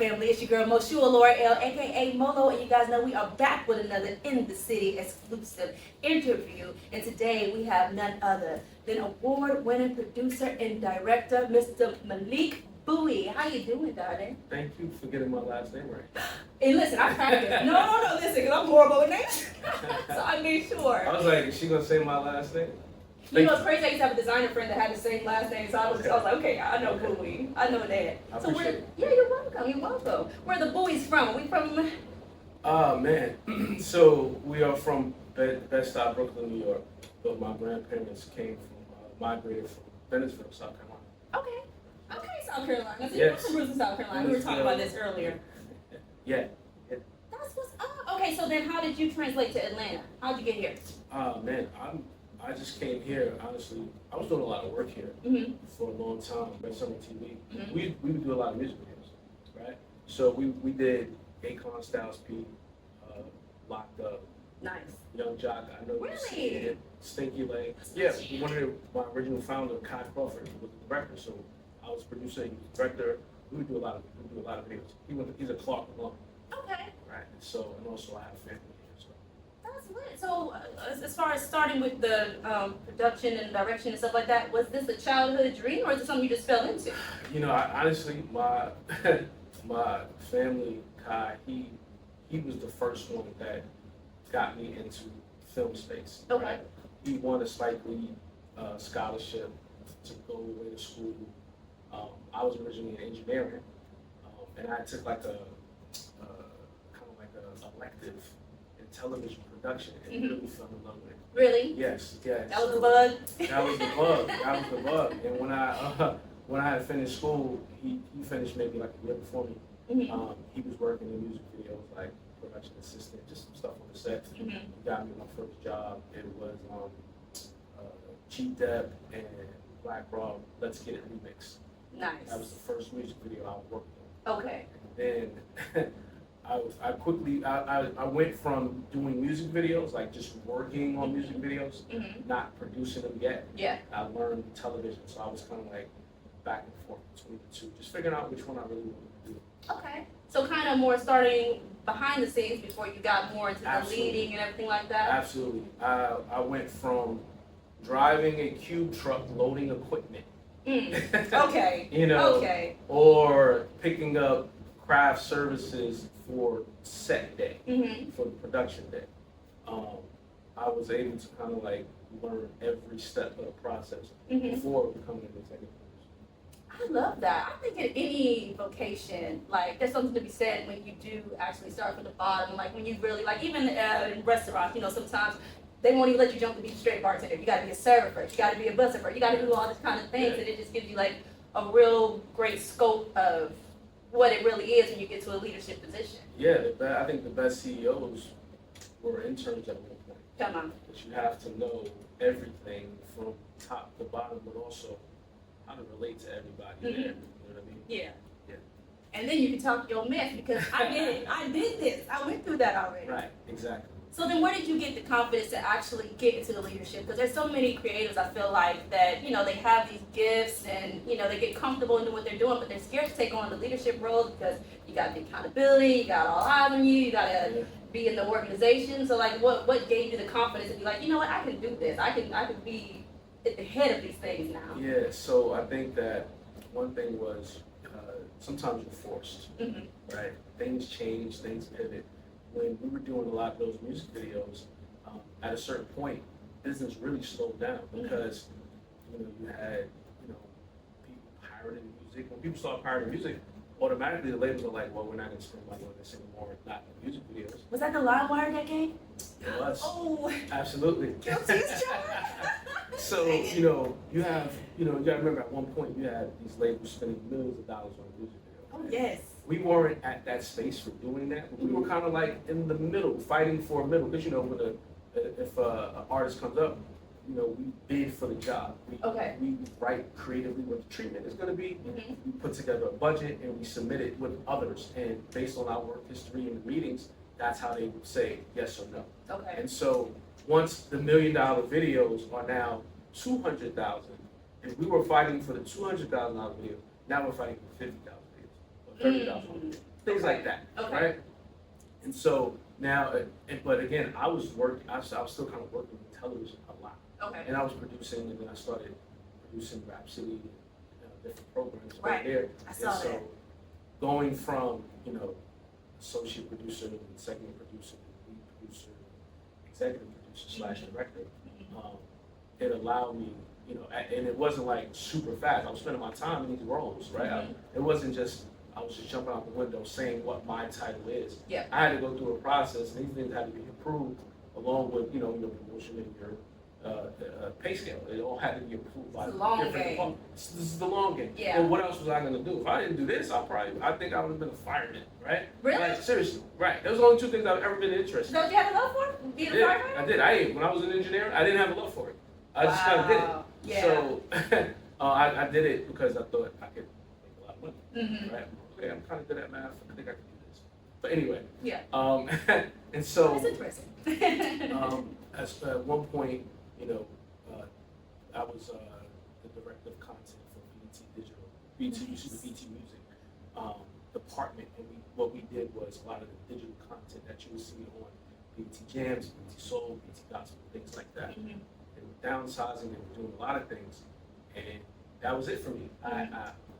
family? It's your girl Moshua, Loriel, aka Molo, and you guys know we are back with another In the City exclusive interview. And today we have none other than award-winning producer and director, Mr. Malik Buie. How you doing, darling? Thank you for getting my last name right. And listen, I practiced. No, listen, because I'm horrible with names. So I made sure. I was like, is she gonna say my last name? You know, it's crazy. I used to have a designer friend that had the same last name, so I was like, okay, I know Buie. I know that. I So appreciate it. yeah, you're welcome. You're welcome. Where are the Buies from? Are we from? Oh man. So we are from Bed-Stuy, Brooklyn, New York. But my grandparents came from migrated from Venice, South Carolina. Okay, South Carolina. So Yes. you're from Brooklyn, South Carolina. We were talking about this earlier. Yeah. That's what's up. Okay, so then how did you translate to Atlanta? How'd you get here? Man, I just came here, honestly. I was doing a lot of work here Mm-hmm. for a long time, based on TV. Mhm. We would do a lot of music videos, right? So we did Akon, Styles P, Locked Up, Nice. Young Jock, I know Really? you see it, Stinky Leg. Yeah, one of my original founder, Kai Crawford, was the director, so I was producer, he was director. We would do a lot of videos. He's a Clark alum, Okay. right? So, and also I have family here, so. That's lit. So, as far as starting with the production and direction and stuff like that, was this a childhood dream or is it something you just fell into? You know, honestly, my my family, Kai, he was the first one that got me into film space. Okay. Right? He won a Spike Lee scholarship to go away to school. I was originally in engineering, and I took like a kind of like a elective in television production and Mhm. really fell in love with it. Really? Yes. That was the bug? That was the bug. That was the bug. And when I had finished school, he finished maybe like a year before me. Mhm. He was working in music videos, like production assistant, just some stuff on the set. Mhm. He got me my first job. It was Cheap Dep and Black Raw, Let's Get It remix. That was Nice. the first music video I worked on. Okay. And then I quickly went from doing music videos, like just working on music videos, Mhm. not producing them yet. Yeah. I learned television, so I was kind of like back and forth between the two, just figuring out which one I really wanted to do. Okay. So kind of more starting behind the scenes before you got more into the Absolutely. leading and everything like that? Absolutely. I went from driving a cube truck loading equipment, Okay. you know, Okay. or picking up craft services for set day, Mm-hmm. for the production day. I was able to kind of like learn every step of the process Mm-hmm. before becoming an executive producer. I love that. I think in any vocation, like there's something to be said when you do actually start from the bottom. Like when you really, like even in restaurants, you know, sometimes they won't even let you jump to be a straight bartender. You got to be a server first. You got to be a busser first. You got to do all this kind of things, and it just gives you like a real great scope of what it really is when you get to a leadership position. Yeah, I think the best CEOs were interns at one point. Come on. But you have to know everything from top to bottom, but also how to relate to everybody there. You know what I mean? Yeah. Yeah. And then you can talk your mess because I did it. I did this. I went through that already. Right, exactly. So then where did you get the confidence to actually get into the leadership? Because there's so many creatives, I feel like, that, you know, they have these gifts and, you know, they get comfortable in doing what they're doing, but they're scared to take on the leadership roles because you got the accountability, you got all eyes on you got to be in the organization. So, like, what gave you the confidence to be like, you know what, I can do this. I can be at the head of these things now. Yeah, so I think that one thing was sometimes you're forced, Mhm. right? Things change, things pivot. When we were doing a lot of those music videos, at a certain point, business really slowed down because, you know, you had, you know, people pirating music. When people start pirating music, automatically the labels are like, well, we're not going to spend money on this anymore, not in music videos. Was that the LimeWire decade? It was. Oh, Absolutely. guilty as charged. So, you know, you gotta remember at one point you had these labels spending millions of dollars on a music video. Oh, yes. We weren't at that space for doing that. We were kind of like in the middle, fighting for a middle. Because, you know, if an artist comes up, you know, we bid for the job. Okay. We write creatively what the treatment is going to be. Mhm. We put together a budget and we submit it with others. And based on our work history in the meetings, that's how they would say yes or no. Okay. And so once the $1 million videos are now 200,000, if we were fighting for the $200,000 video, now we're fighting for 50,000 videos or 30,000 videos. things like that, Okay. right? And so now, but again, I was still kind of working with television a lot, Okay. and I was producing, and then I started producing Rhapsody, different programs Right. there. I saw and so that. going from associate producer, second producer, lead producer, executive producer / director, it allowed me, and it wasn't like super fast. I was spending my time in these roles, right? It wasn't just I was just jumping out the window saying what my title is. Yeah. I had to go through a process, and these things had to be approved along with your promotion and your pay scale. It all had to be approved by It's a long different game. departments. This is the long game. Yeah. And what else was I going to do? If I didn't do this, I think I would have been a fireman, right? Really? Like, seriously, right. Those are the only two things I've ever been interested in. So you had a love for it? Being a Yeah, firefighter? I did. When I was an engineer, I didn't have a love for it. I just kind of did it. Yeah. So I did it because I thought I could make a lot of money, right? Okay, I'm kind of good at math. I think I can do this. But anyway, Yeah. and so That's interesting. at one point, I was the director of content for BT Digital, used to be BT Music department, and what we did was a lot of the digital content that you would see on BT Jams, BT Soul, BT Gospel, things like that. And downsizing and doing a lot of things, and that was it for me. I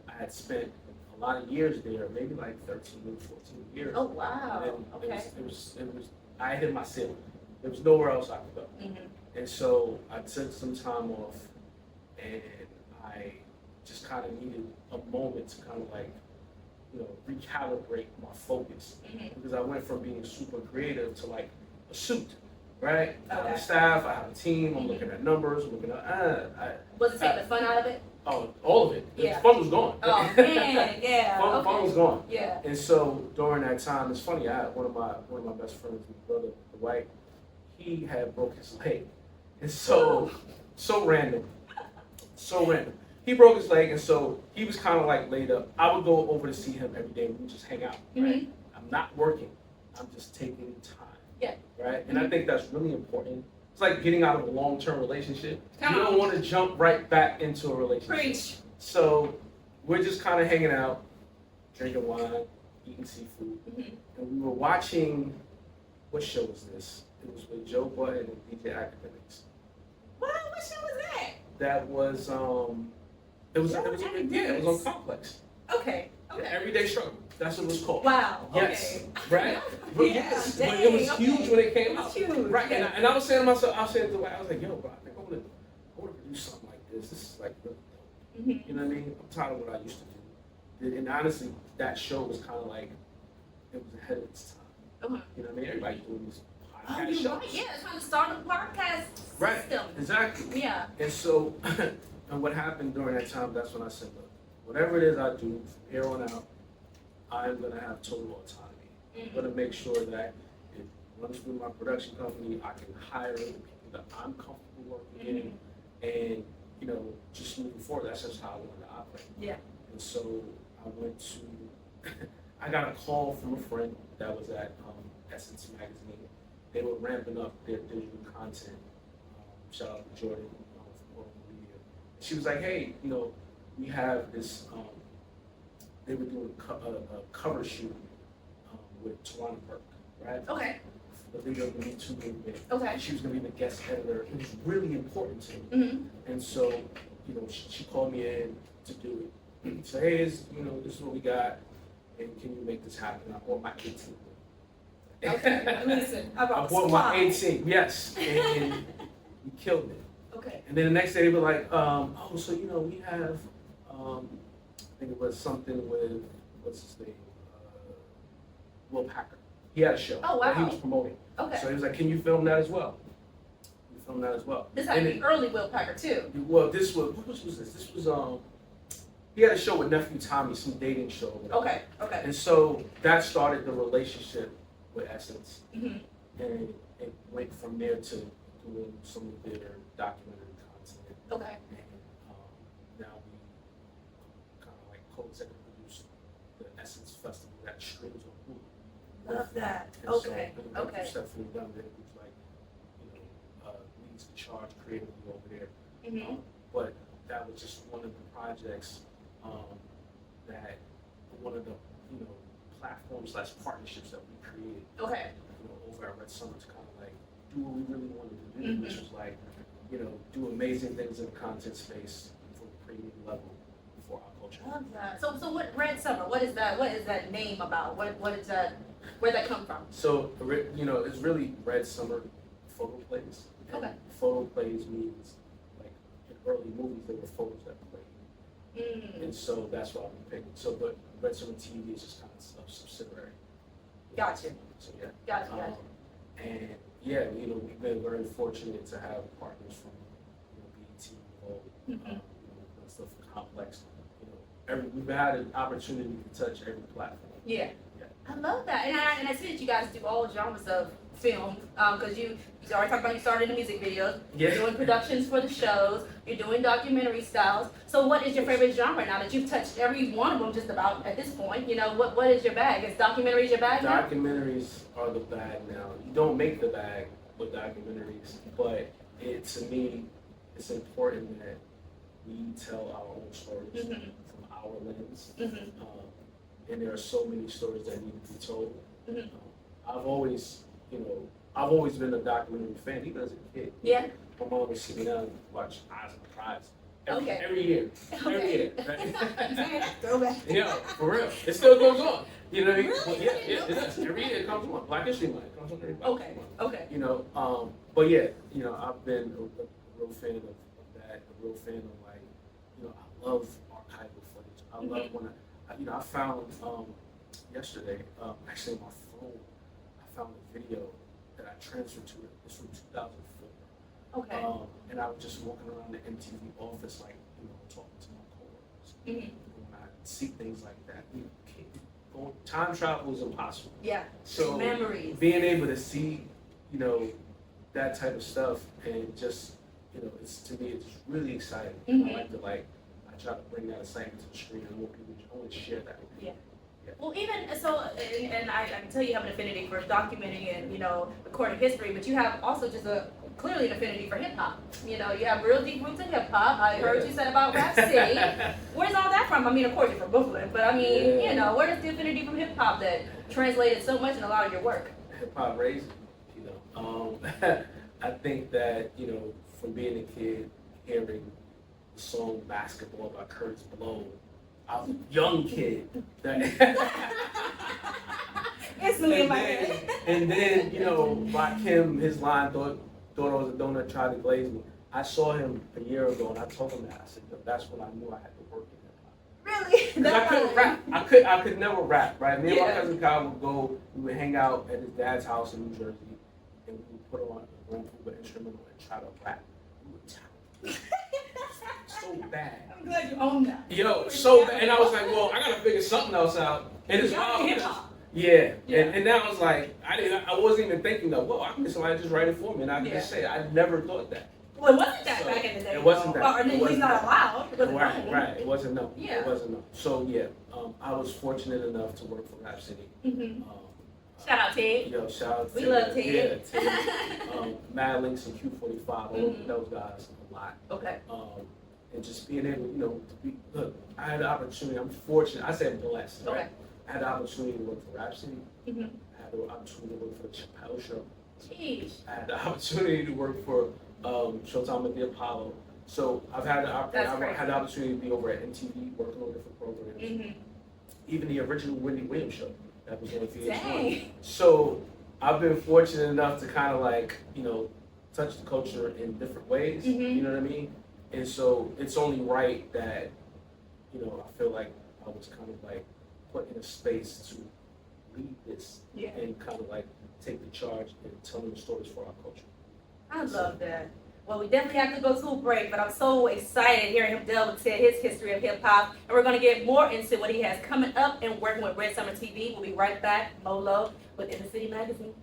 had spent a lot of years there, maybe like 13 or 14 years. Oh, wow. And Okay. it was I hit my ceiling. There was nowhere else I could go. And so I took some time off, and I just kind of needed a moment to kind of like, recalibrate my focus, because I went from being super creative to like a suit, right? I have a staff, I have a team, I'm looking at numbers, I'm looking at, Was it taking the fun out of it? oh, all of it. Yeah. The fun was gone. Oh, man, yeah. Fun was gone. Yeah. And so during that time, it's funny, I had one of my best friends, my brother, Dwight, he had broke his leg. And so random. So random. He broke his leg, and so he was kind of like laid up. I would go over to see him every day. We would just hang out, right? I'm not working. I'm just taking time. Yeah. Right? And I think that's really important. It's like getting out of a long-term relationship. Come You don't on. want to jump right back into a relationship. Preach. So we're just kind of hanging out, drinking wine, eating seafood. And we were watching, what show was this? It was with Joe Budden and DJ Academics. What show was that? That was it was on Complex. Okay. The Everyday Struggle. That's what it was called. Wow. Yes. Okay. Right? But Yeah, yes. dang, But it was huge when it came It was out. huge. Right. Yeah. And I was saying to myself, I was saying to Dwight, I was like, yo, bro, I think I want to produce something like this. This is like really dope. You know what I mean? I'm tired of what I used to do. And honestly, that show was kind of like, it was ahead of its time. You know what I mean? Everybody's doing these Oh, podcast you're shows. right. Yeah, trying to start a podcast Right. system. Exactly. Yeah. And so, and what happened during that time, that's when I said, look, whatever it is I do from here on out, I'm going to have total autonomy. I'm going to make sure that it runs through my production company. I can hire the people that I'm comfortable working in. And, just moving forward, that's just how I wanted to operate. Yeah. And so I went to, I got a call from a friend that was at Essence Magazine. They were ramping up their digital content. Shout out to Jordan from Molo Media. She was like, hey, we have this, they were doing a cover shoot with Tawana Burke, right? Okay. The leader of the Me Too movement. Okay. She was going to be the guest editor. It was really important to me. And so, she called me in to do it. So, hey, this is what we got, and can you make this happen? I bought my 18. Okay. Listen, I I bought bought my 18, yes, and we killed it. Okay. And then the next day they were like, so we have, I think it was something with, what's his name, Will Packer. He had a show Oh, that he wow. was promoting. Okay. So he was like, can you film that as well? We filmed that as well. This had to And be it- early Will Packer too. Well, this was, what was this? This was, he had a show with Nephew Tommy, some dating show. or whatever. Okay. Okay. And so that started the relationship with Essence. And it went from there to doing some of their documentary content. Okay. And now we kind of like co-executive produce the Essence Festival that streams on Hulu. Love that. And Okay. So, Okay. Stephanie Dunn, who's like, leads the charge creatively over there. But that was just one of the projects that one of the platform/partnerships that we created, Okay. over at Red Summer to kind of like do what we really wanted to do, Mm-hmm. which was like, do amazing things in the content space from a premium level for our culture. Love that. So what Red Summer? What is that? What is that name about? What is that? Where'd that come from? So, it's really Red Summer photo plays. And Okay. photo plays means, like, in early movies, there were photos that played. And so that's why we picked. So, but Red Summer TV is just kind of a subsidiary. Gotcha. So, yeah. Gotcha. And, yeah, we've been very fortunate to have partners from, BET, Molo, and stuff complex. We've had an opportunity to touch every platform. Yeah. I love that, and I see that you guys do all genres of film, because you already talked about you started in the music videos, you're doing productions for the shows, you're doing documentary styles. So what is your favorite genre now that you've touched every one of them just about at this point? What is your bag? Is documentaries your bag now? Documentaries are the bag now. You don't make the bag with documentaries, but to me, it's important that we tell our own stories from our lens. And there are so many stories that need to be told. I've always been a documentary fan, even as a kid. Yeah. My mom would sit me down and watch Eyes on the Prize every year. Throwback. Yeah, for real. It still goes on. You know what I mean? Really? Yeah, it does. Every year it comes on. Black History Month comes on every Black History Month. Okay. But yeah, I've been a real fan of that, a real fan of I love archival footage. I love when I found yesterday, actually on my phone, I found a video that I transferred to it. It's from 2004. Okay. And I was just walking around the MTV office, talking to my coworkers. When I see things like that, time travel is impossible. Yeah. So memories. Being able to see, that type of stuff, and just, to me, it's really exciting. I try to bring that excitement to the screen. I want to share that with people. Yeah. Well, even so, and I can tell you have an affinity for documenting and recording history, but you have also just clearly an affinity for hip hop. You have real deep roots in hip hop. I heard you said about Rap City. Where's all that from? I mean, of course you're from Brooklyn, but I mean, where does the affinity from hip hop that translated so much in a lot of your work? Hip hop raised me, I think that from being a kid, hearing the song "Basketball" by Curtis Blow. I was a young kid. Instantly in my head. And then, Rakim, his line, thought I was a donut, tried to glaze me. I saw him a year ago, and I told him that. I said, that's when I knew I had to work in hip hop. Really? I couldn't rap. I could never rap, right? Me and my cousin Kyle would go, we would hang out at his dad's house in New Jersey, and we would put on a Grand Puba instrumental and try to rap. We would so bad. I'm glad you own that. Yo, so bad. And I was like, well, I gotta figure something else out. And it's wild. Yeah. And now it's like, I wasn't even thinking that, well, I can get somebody to just write it for me. And I can just say, I never thought that. Well, it wasn't that back in the day. It wasn't that. Well, or at least not allowed. Right. It wasn't no. Yeah. It wasn't no. So yeah, I was fortunate enough to work for Rap City. Shout out Ted. Yo, shout out We love Ted. Yeah, Ted. Mad Links and Q45, those guys a lot. Okay. And just being able, to be, look, I had the opportunity, I'm fortunate, I say I'm blessed, right? Okay. I had the opportunity to work for Rap City. Mm-hmm. I had the opportunity to work for the Chappelle Show. Jeez. I had the opportunity to work for Showtime at the Apollo. So I've had the opportunity to be over at MTV, working on different programs. Mm-hmm. Even the original Wendy Williams show that was on VH1. Dang. So I've been fortunate enough to kind of touch the culture in different ways. Mm-hmm. You know what I mean? And so it's only right that, I feel like I was kind of put in a space to lead this and kind of take the charge in telling the stories for our culture. I love that. Well, we definitely have to go to a break, but I'm so excited hearing him delve into his history of hip hop. And we're going to get more into what he has coming up and working with Red Summer TV. We'll be right back. Molo with In the City Magazine.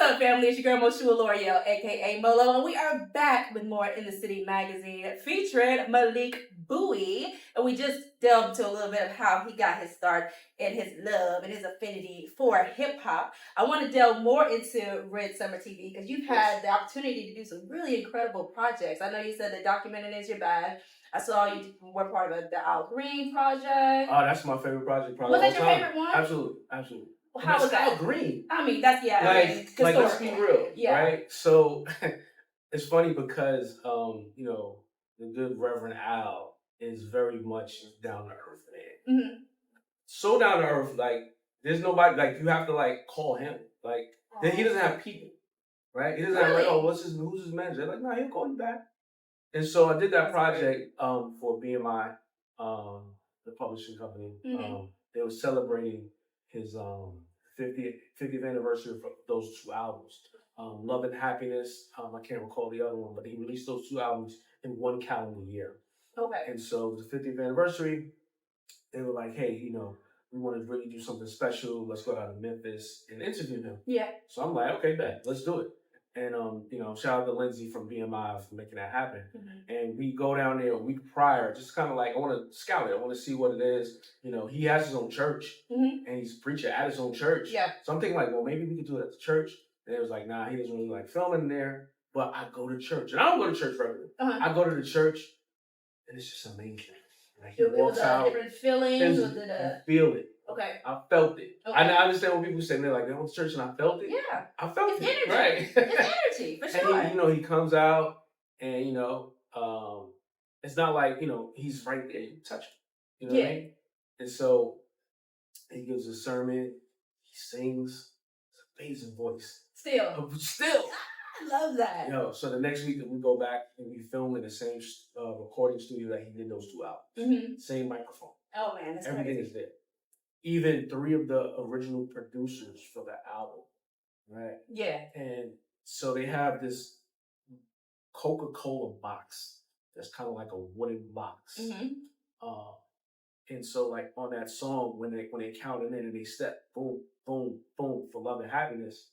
What's up, family? It's your girl Moshua Loriel, aka Molo, and we are back with more In the City magazine featuring Malik Buie. And we just delved into a little bit of how he got his start and his love and his affinity for hip hop. I want to delve more into Red Summer TV because you've had the opportunity to do some really incredible projects. I know you said the documentary is your bag. I saw you were part of the Al Green project. Oh, that's my favorite project. Was that your favorite one? Absolutely. How was that? Al Green. I mean, that's Like let's be real, yeah. Right? So it's funny because the good Reverend Al is very much down to earth, man. Mm-hmm. So down to earth, like there's nobody like you have to like call him. Like then he doesn't have people, right? He doesn't have like, oh, who's his manager? They're like, no, he'll call you back. And so I did that project for BMI, the publishing company. Mm-hmm. They were celebrating his 50th anniversary of those two albums, Love and Happiness. I can't recall the other one, but he released those two albums in one calendar year. Okay. And so it was the 50th anniversary. They were like, hey, we want to really do something special. Let's go down to Memphis and interview him. Yeah. So I'm like, okay, bet, let's do it. And shout out to Lindsay from BMI for making that happen. Mm-hmm. And we go down there a week prior, just kind of like I want to scout it. I want to see what it is. He has his own church, mm-hmm. and he's a preacher at his own church. Yeah. So I'm thinking like, well, maybe we could do it at the church. And it was like, nah, he doesn't really like filming there. But I go to church, and I don't go to church regularly. Uh-huh. I go to the church, and it's just amazing. Like he it walks was out, different feelings. feel it. Okay. I felt it. Okay. I understand when people say they're like, they went to church and I felt it. Yeah. I felt it's it. Energy. Right. It's energy, for sure. And he comes out and, it's not like, he's right there. You touch him. You know what I mean? And so he gives a sermon. He sings. It's an amazing voice. Still. I love that. So the next week we go back and we film in the same recording studio that he did those two albums. Mm-hmm. Same microphone. Oh, man. That's Everything crazy. is there. Even 3 of the original producers for the album, right? Yeah. And so they have this Coca-Cola box that's kind of like a wooden box. Mm-hmm. And so like on that song, when they count it in and they step, boom, boom, boom, for Love and Happiness,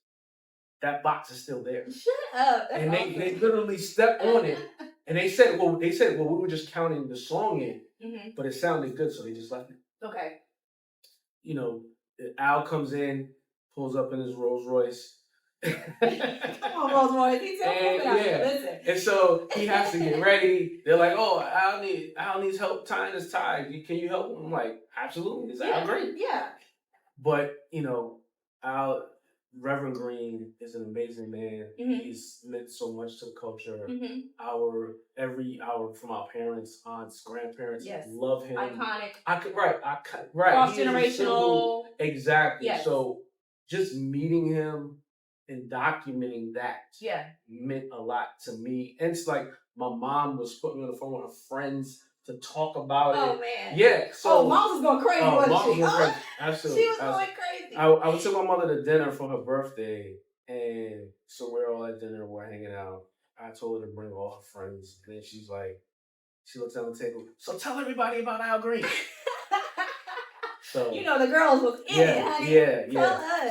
that box is still there. Shut up. That's and awesome. they literally step on it. And they said, well, we were just counting the song in, mm-hmm. but it sounded good, so they just left it. Okay. Al comes in, pulls up in his Rolls Royce. Come on, Rolls Royce. He's Listen. And so he has to get ready. They're like, oh, Al needs help tying his tie. Can you help him? I'm like, absolutely. It's Al Green. Yeah. But, Reverend Green is an amazing man. Mm-hmm. He's meant so much to the culture. Mm-hmm. Every hour from our parents, aunts, grandparents, love him. Iconic. Right. Cross-generational. Exactly. Yes. So just meeting him and documenting that meant a lot to me. And it's like my mom was putting me on the phone with her friends to talk about it. Oh, man. Yeah. So, mom was going crazy, wasn't she? Crazy. Absolutely. She was going crazy. I took my mother to dinner for her birthday, and so we're all at dinner, we're hanging out. I told her to bring all her friends, and then she looks down the table, so tell everybody about Al Green. So the girls was in it, honey. Yeah.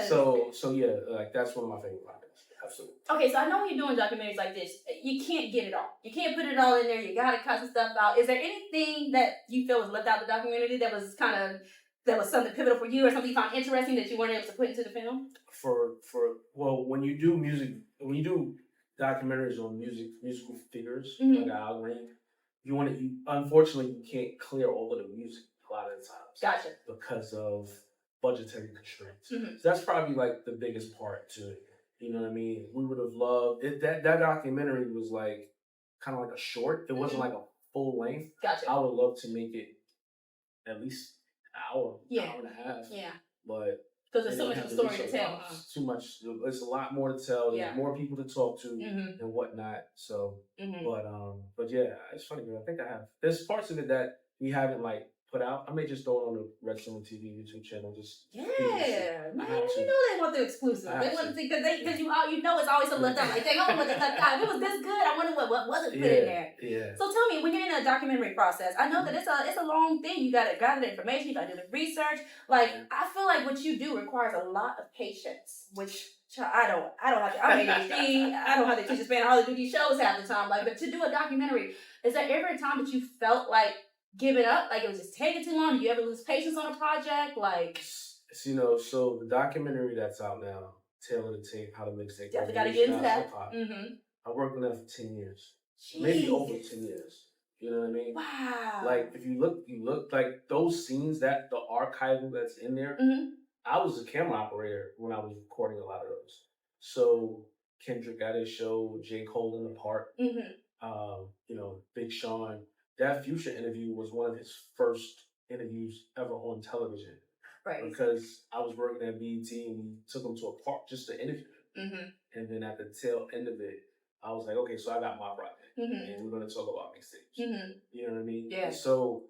Tell us. So yeah, like that's one of my favorite projects. Absolutely. Okay, so I know when you're doing documentaries like this, you can't get it all. You can't put it all in there. You gotta cut some stuff out. Is there anything that you feel was left out of the documentary that was something pivotal for you, or something you found interesting that you weren't able to put into the film? When you do documentaries on musical figures mm-hmm. like Al Green, unfortunately you can't clear all of the music a lot of the times. Gotcha. Because of budgetary constraints. Mm-hmm. So that's probably like the biggest part to it. You know what I mean? We would have loved it. That documentary was like kind of like a short. It wasn't like a full length. Gotcha. I would love to make it at least an hour and a half. Yeah. But because there's so much of a story to tell. Too much. There's a lot more to tell. There's more people to talk to mm-hmm. and whatnot. So, mm-hmm. but yeah, it's funny because I think there's parts of it that we haven't like put out. I may just throw it on the Red Summer TV YouTube channel. Man, they want the exclusive. They want to see because you it's always something left out. Like, dang, I want to left out. If it was this good, I wonder what wasn't put in there. Yeah. So tell me, when you're in a documentary process, I know that it's a long thing. You got to gather the information. You got to do the research. Like, I feel like what you do requires a lot of patience, which I don't have to, I'm ADHD, I don't have the attention span, I hardly do these shows half the time. Like, but to do a documentary, is there ever a time that you felt like giving up? Like it was just taking too long? Did you ever lose patience on a project? Like, so the documentary that's out now, Tale of the Tape, How to Mixtape, definitely gotta get into that. I worked on that for 10 years. Jeez. Maybe over 10 years. You know what I mean? Wow. Like, if you look like those scenes, that the archival that's in there, I was a camera operator when I was recording a lot of those. So Kendrick got his show, J. Cole in the Park, Big Sean. That Future interview was one of his first interviews ever on television. Right. Because I was working at BET and we took him to a park just to interview him. And then at the tail end of it, I was like, okay, so I got my project. And we're going to talk about mixtapes. You know what I mean? Yeah. And so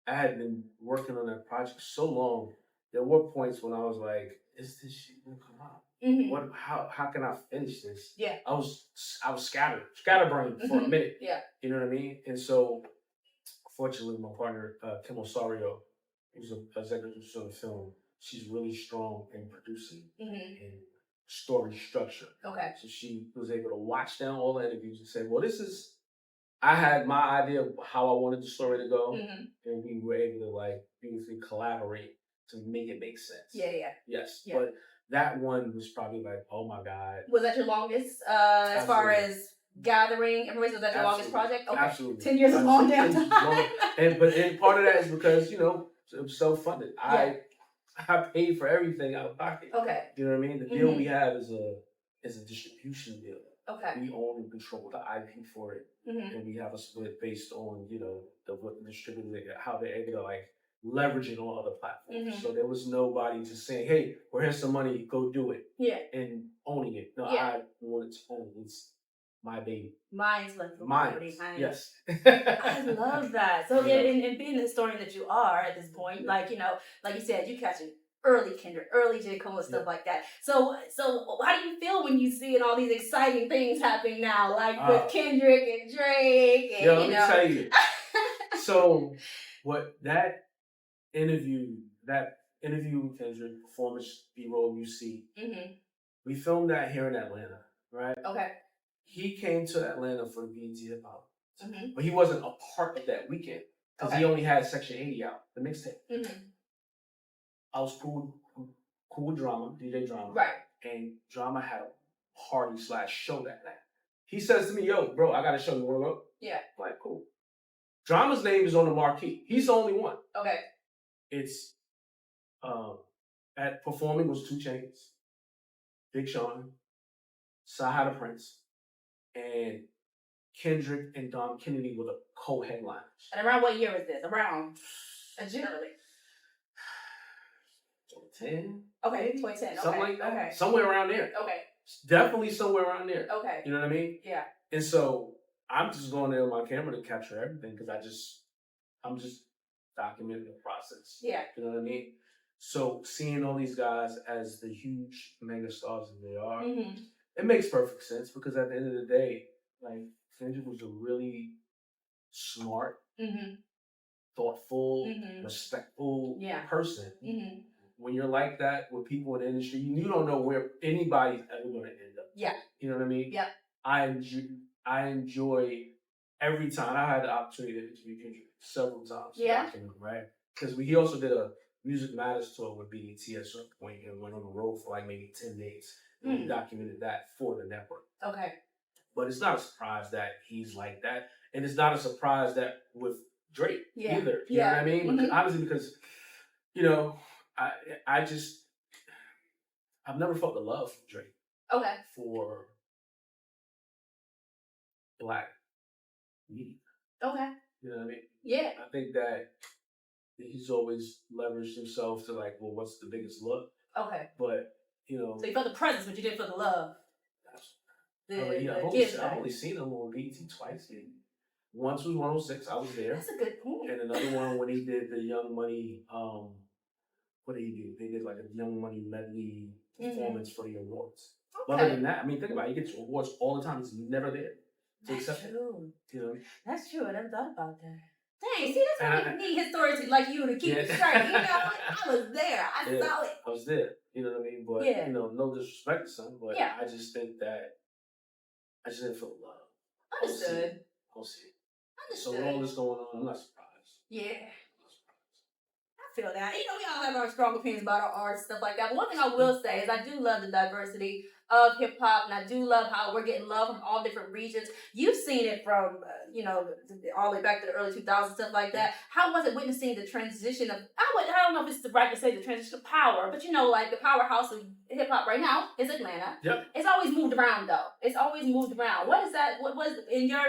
I had been working on that project so long. There were points when I was like, is this shit going to come out? What? How can I finish this? Yeah. I was scatterbrained for a minute. Yeah. You know what I mean? And so, fortunately, my partner, Kim Osario, who's an executive producer of the film, she's really strong in producing and story structure. Okay. So she was able to watch down all the interviews and say, well, I had my idea of how I wanted the story to go, and we were able to like beautifully collaborate to make it make sense. Yeah. Yes. Yeah. But that one was probably like, oh my God. Was that your longest, as far as gathering information? Was that your longest project? Okay. Absolutely. 10 years is a long damn time. And part of that is because, it was self-funded. Yeah. I paid for everything out of pocket. Okay. You know what I mean? The deal we have is a distribution deal. Okay. We own and control the IP for it. And we have a split based on, what the distributor, how they're able to like leverage it on other platforms. So there was nobody just saying, hey, well, here's some money, go do it. Yeah. And owning it. No, Yeah. I wanted to own it. It's my baby. Mine's like Mine. Yes. I love that. So and being the historian that you are at this point, like you said, you catching early Kendrick, early J. Cole and stuff like that. So how do you feel when you see all these exciting things happening now, like with Kendrick and Drake? And, let me tell you. So that interview with Kendrick, performance B-roll you see, we filmed that here in Atlanta, right? Okay. He came to Atlanta for the BET Hip Hop, but he wasn't a part of that weekend because he only had Section 80 out, the mixtape. I was cool with Drama, DJ Drama, right? And Drama had a party/show that night. He says to me, "Yo, bro, I got to show you. Wanna go?" Yeah. I'm like, cool. Drama's name is on the marquee. He's the only one. Okay. It's at performing was 2 Chainz, Big Sean, Sahara the Prince, and Kendrick and Dom Kennedy were the co-headliners. And around what year was this? Around generally. 2010. Okay, 2010. Okay. Something like that. Okay. Somewhere around there. Okay. Definitely somewhere around there. Okay. You know what I mean? Yeah. And so I'm just going there with my camera to capture everything because I'm just documenting the process. Yeah. You know what I mean? So seeing all these guys as the huge mega stars that they are, it makes perfect sense because at the end of the day, like Kendrick was a really smart, thoughtful, respectful person. When you're like that with people in the industry, you don't know where anybody's ever going to end up. Yeah. You know what I mean? Yeah. I enjoy every time. I had the opportunity to interview Kendrick several times. Yeah. Right? Because he also did a Music Matters tour with BET at a certain point and went on the road for like maybe 10 days. And we documented that for the network. Okay. But it's not a surprise that he's like that. And it's not a surprise that with Drake either. You know what I mean? Because, honestly, because, I've never felt the love from Drake. Okay. For Black media. Okay. You know what I mean? Yeah. I think that he's always leveraged himself to like, well, what's the biggest look? Okay. But, So you felt the presence, but you didn't feel the love. I've only seen him on BET twice. Once was 106, I was there. That's a good point. And another one when he did the Young Money, what did he do? They did like a Young Money medley performance for the awards. Okay. But other than that, I mean, think about it. He gets awards all the time. He's never there. That's true. That's true. I never thought about that. Dang, see, that's why we need historians like you to keep it straight. I was there. I saw it. I was there. You know what I mean? But Yeah. you know, no disrespect to son, but Yeah. I just think that I just didn't feel love. Understood. I'll see it. So Understood. with all this going on, I'm not surprised. Yeah. I feel that. You know, we all have our strong opinions about our art, stuff like that. But one thing I will say is I do love the diversity of hip hop, and I do love how we're getting love from all different regions. You've seen it from, you know, all the way back to the early 2000s, stuff like that. How was it witnessing the transition of, I don't know if it's the right to say the transition of power, but you know, like the powerhouse of hip hop right now is Atlanta. Yep. It's always moved around though. It's always moved around. What is that? What was in your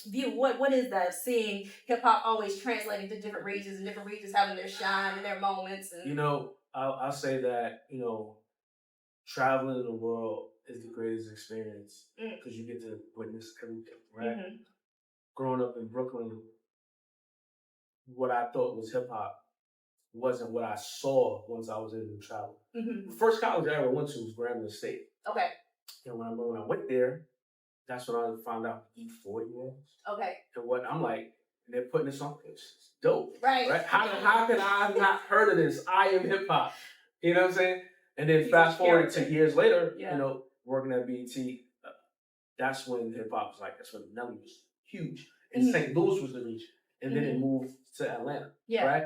view? What is that? Seeing hip hop always translating to different regions and different regions having their shine and their moments. And you know, I'll say that you know, traveling the world is the greatest experience because you get to witness everything. Right. Mm-hmm. Growing up in Brooklyn, what I thought was hip hop wasn't what I saw once I was able to travel. Mm-hmm. The first college I ever went to was Grambling State. Okay. And when I went there, that's when I found out E40 was. Okay. And what I'm like, they're putting this on. It's dope. Right. How can I have not heard of this? I am hip hop. You know what I'm saying? And then fast forward to years later, you know, working at BET, that's when hip hop was like, that's when Nelly was huge. And St. Louis was the region. And then it moved to Atlanta. Yeah. Right?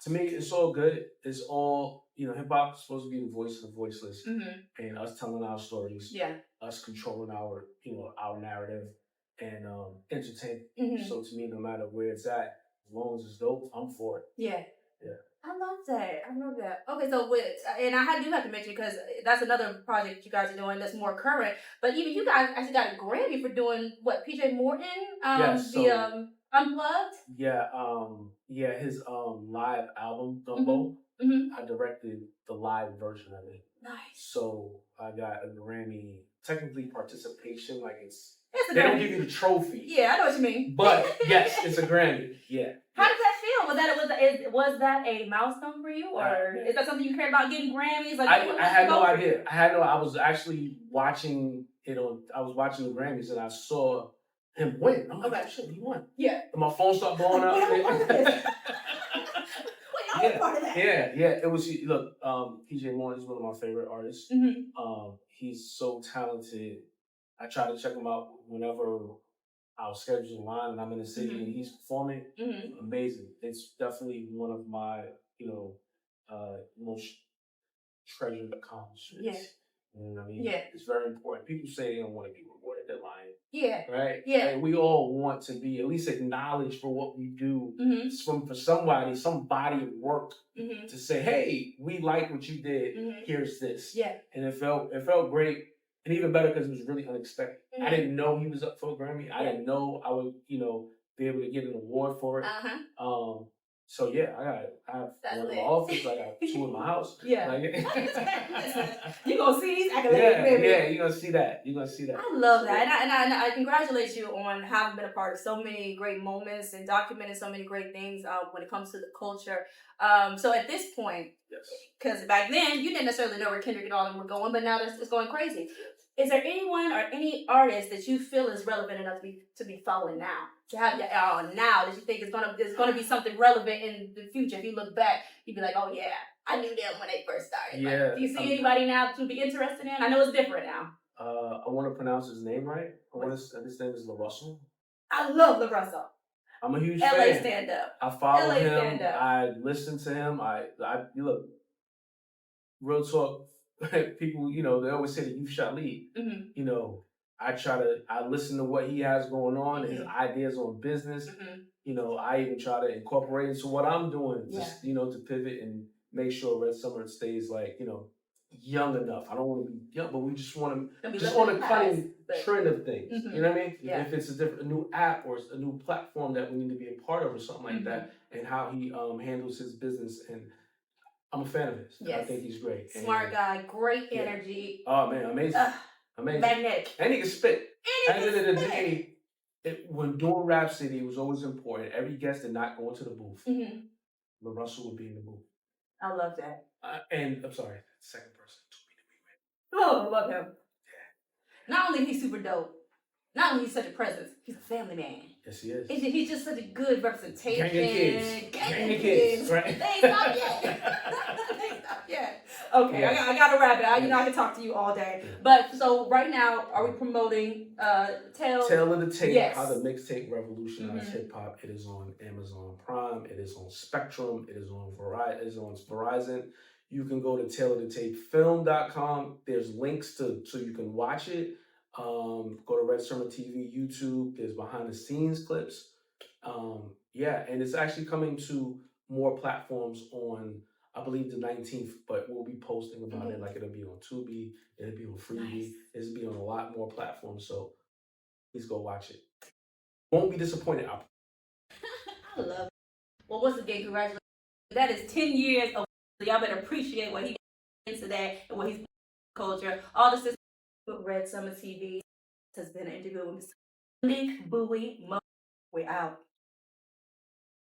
To me, it's all good. It's all, you know, hip hop is supposed to be the voice of the voiceless. And us telling our stories. Yeah. Us controlling our, you know, our narrative and entertaining. So to me, no matter where it's at, as long as it's dope, I'm for it. Yeah. Yeah. I love that. I love that. Okay, so and I do have to mention because that's another project you guys are doing that's more current. But even you guys actually got a Grammy for doing what? PJ Morton, Unplugged. Yeah, his live album Dumbo. I directed the live version of it. Nice. So I got a Grammy, technically participation, like they don't give you the trophy. Yeah, I know what you mean. But yes, it's a Grammy. Yeah. How does that feel? Was that a milestone for you, or is that something you cared about getting Grammys? Like I had no idea. I was actually watching it on. I was watching the Grammys and I saw him win. I'm like, oh, shit, he won. Yeah. And my phone started blowing up. Part of that. Yeah. It was look. PJ Morton is one of my favorite artists. He's so talented. I try to check him out whenever our schedule's aligned and I'm in the city and he's performing. Amazing. It's definitely one of my, you know, most treasured accomplishments. Yeah. You know what I mean? Yeah. It's very important. People say they don't want to be rewarded. They're lying. Yeah. Right? Yeah. Like, we all want to be at least acknowledged for what we do for somebody, some body of work to say, hey, we like what you did. Here's this. Yeah. And it felt great. And even better because it was really unexpected. I didn't know he was up for a Grammy. I didn't know I would, you know, be able to get an award for it. So yeah, I have one in my office. I got two in my house. Yeah. Like, you gonna see these accolades, baby. Yeah, you gonna see that. I love that, and I congratulate you on having been a part of so many great moments and documented so many great things when it comes to the culture. So at this point, because back then you didn't necessarily know where Kendrick and all of them were going, but now it's going crazy. Is there anyone or any artist that you feel is relevant enough to be following now? To have your now that you think is gonna be something relevant in the future? If you look back, you'd be like, oh yeah, I knew them when they first started. Yeah. Like, do you see anybody now to be interested in? I know it's different now. I want to pronounce his name right. His name is LaRussell. I love LaRussell. I'm a huge fan. LA stand up. I follow him. I listen to him. You look, real talk. People, you know, they always say the youth shall lead. You know, I listen to what he has going on, his ideas on business. You know, I even try to incorporate into what I'm doing, just, you know, to pivot and make sure Red Summer stays like, you know, young enough. I don't want to be young, but we just want to on a cutting trend of things. You know what I mean? Yeah. If it's a new app or a new platform that we need to be a part of or something like that, and how he handles his business, and I'm a fan of his. Yes. I think he's great. Smart guy, great energy. Oh man, amazing. Amazing. Magnetic. And he can spit. At the end of the day, when doing Rhapsody, it was always important. Every guest did not go into the booth. LaRussell would be in the booth. I love that. And I'm sorry, second person told me to be with. Oh, I love him. Yeah. Not only he's super dope, not only he's such a presence, he's a family man. Yes, he is. He's just such a good representation. Gang of kids. Right? They ain't stopped yet. Okay, Yes. I got to wrap it. Yes. I can talk to you all day. Yeah. But so right now, are we promoting Tale of the Tape, Yes. How the Mixtape Revolutionized Hip Hop. It is on Amazon Prime. It is on Spectrum. It is on Verizon. You can go to taleoftheTapeFilm.com. There's links so you can watch it. Go to Red Summer TV, YouTube. There's behind the scenes clips. And it's actually coming to more platforms on, I believe, the 19th, but we'll be posting about it. Like, it'll be on Tubi, it'll be on Freebie, it'll be on a lot more platforms. So please go watch it. Won't be disappointed. I love it. Well, once again, congratulations. That is 10 years of y'all better appreciate what he did today and what he's culture. All the sisters with Red Summer TV has been an interview with Malik Buie. We're out.